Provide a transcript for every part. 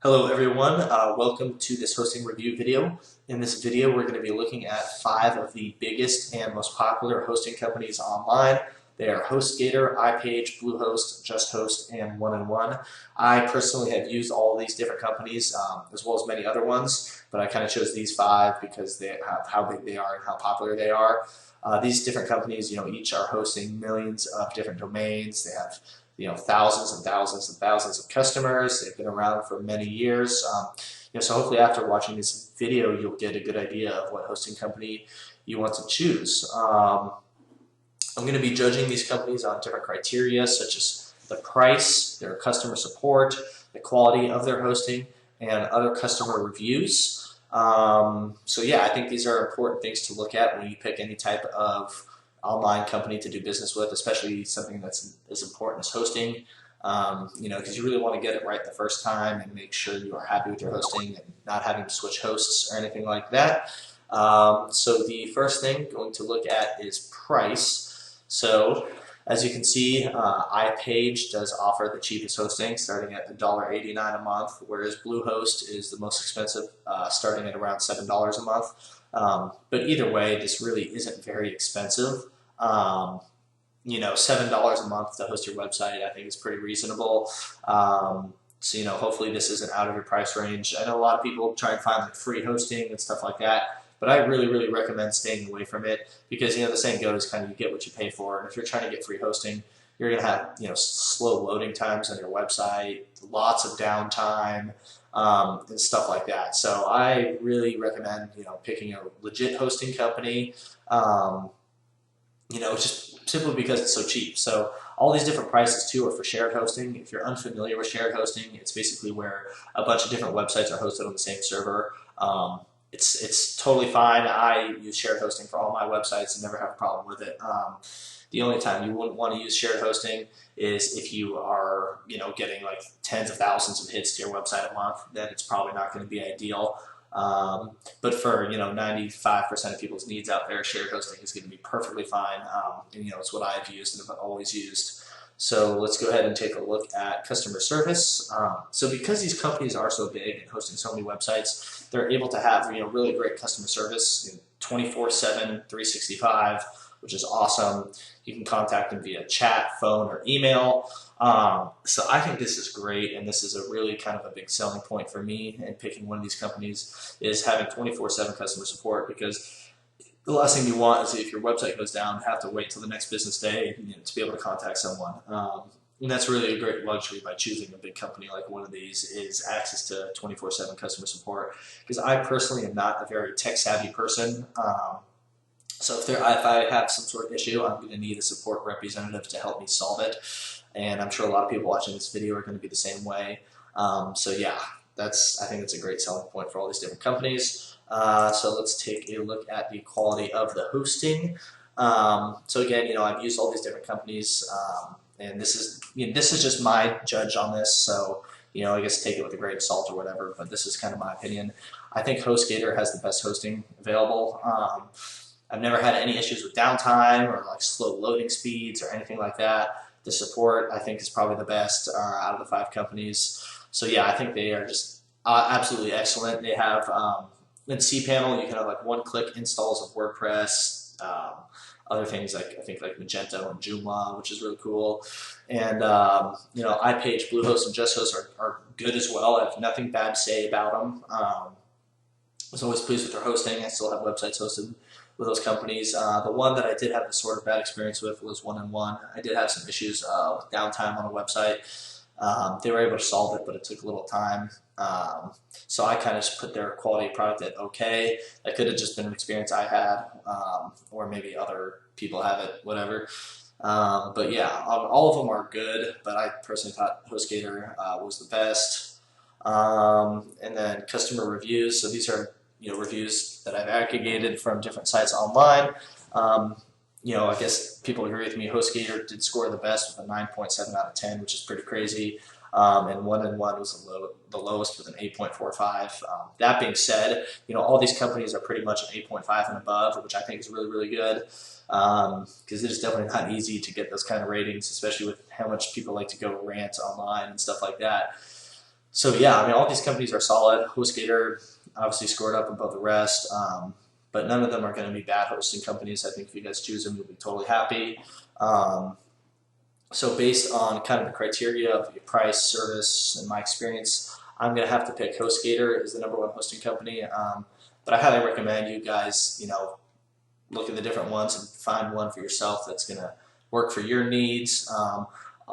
Hello everyone, welcome to this hosting review video. In this video we're going to be looking at 5 of the biggest and most popular hosting companies online. They are Host Gator, iPage, Bluehost, JustHost, and 1&1. I personally have used all of these different companies as well as many other ones, but I kind of chose these 5 because they have how big they are and how popular they are. These different companies, each are hosting millions of different domains. They have thousands and thousands and thousands of customers. They've been around for many years. So hopefully after watching this video, you'll get a good idea of what hosting company you want to choose. I'm going to be judging these companies on different criteria, such as the price, their customer support, the quality of their hosting, and other customer reviews. So yeah, I think these are important things to look at when you pick any type of online company to do business with, especially something that's as important as hosting. Because you really want to get it right the first time and make sure you are happy with your hosting and not having to switch hosts or anything like that. So the first thing going to look at is price. So as you can see, iPage does offer the cheapest hosting, starting at $1.89 a month, whereas Bluehost is the most expensive, starting at around $7 a month. But either way, this really isn't very expensive. $7 a month to host your website, I think, is pretty reasonable. So hopefully this isn't out of your price range. I know a lot of people try and find like free hosting and stuff like that, but I really recommend staying away from it because the saying goes, kind of you get what you pay for. And if you're trying to get free hosting, you're going to have slow loading times on your website, lots of downtime, and stuff like that. So I really recommend picking a legit hosting company. Just simply because it's so cheap. So all these different prices too are for shared hosting. If you're unfamiliar with shared hosting, it's basically where a bunch of different websites are hosted on the same server. It's totally fine. I use shared hosting for all my websites and never have a problem with it. The only time you wouldn't want to use shared hosting is if you are, getting like tens of thousands of hits to your website a month. Then it's probably not going to be ideal. But for 95% of people's needs out there, shared hosting is going to be perfectly fine. It's what I've used and have always used. So let's go ahead and take a look at customer service. So because these companies are so big and hosting so many websites, they're able to have really great customer service 24/7, 365, which is awesome. You can contact them via chat, phone, or email. So I think this is great, and this is a really kind of a big selling point for me in picking one of these companies is having 24/7 customer support, because the last thing you want is if your website goes down, have to wait till the next business day to be able to contact someone. And that's really a great luxury by choosing a big company like one of these, is access to 24/7 customer support, because I personally am not a very tech-savvy person. So if I have some sort of issue, I'm going to need a support representative to help me solve it. And I'm sure a lot of people watching this video are going to be the same way. So yeah, I think it's a great selling point for all these different companies. So let's take a look at the quality of the hosting. So again, I've used all these different companies, and this is just my judge on this. So I guess take it with a grain of salt or whatever. But this is kind of my opinion. I think HostGator has the best hosting available. I've never had any issues with downtime or like slow loading speeds or anything like that. The support, I think, is probably the best out of the 5 companies. So yeah, I think they are just absolutely excellent. They have in cPanel, you can have like one-click installs of WordPress, other things like I think like Magento and Joomla, which is really cool. And iPage, Bluehost, and JustHost are good as well. I have nothing bad to say about them. I was always pleased with their hosting. I still have websites hosted with those companies. The one that I did have a sort of bad experience with was 1&1. I did have some issues with downtime on a website. They were able to solve it, but it took a little time. So I kind of just put their quality product at okay. That could have just been an experience I had, or maybe other people have it, whatever. But yeah, all of them are good, but I personally thought HostGator was the best. And then customer reviews. So these are reviews that I've aggregated from different sites online. I guess people agree with me. HostGator did score the best with a 9.7 out of 10, which is pretty crazy. And 1&1 was the lowest with an 8.45. That being said, all these companies are pretty much an 8.5 and above, which I think is really good. Because it is definitely not easy to get those kind of ratings, especially with how much people like to go rant online and stuff like that. So yeah, I mean, all these companies are solid. HostGator obviously scored up above the rest, but none of them are going to be bad hosting companies. I think if you guys choose them, you'll be totally happy. Um, so based on kind of the criteria of your price, service, and my experience, I'm going to have to pick HostGator as the number one hosting company. But I highly recommend you guys, look at the different ones and find one for yourself that's going to work for your needs.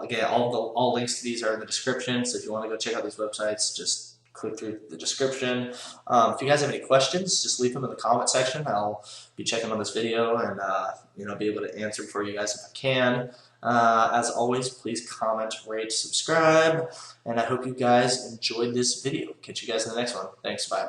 Again, all links to these are in the description, so if you want to go check out these websites, just click through the description. If you guys have any questions, just leave them in the comment section. I'll be checking on this video and be able to answer for you guys if I can. As always, please comment, rate, subscribe, and I hope you guys enjoyed this video. Catch you guys in the next one. Thanks, bye.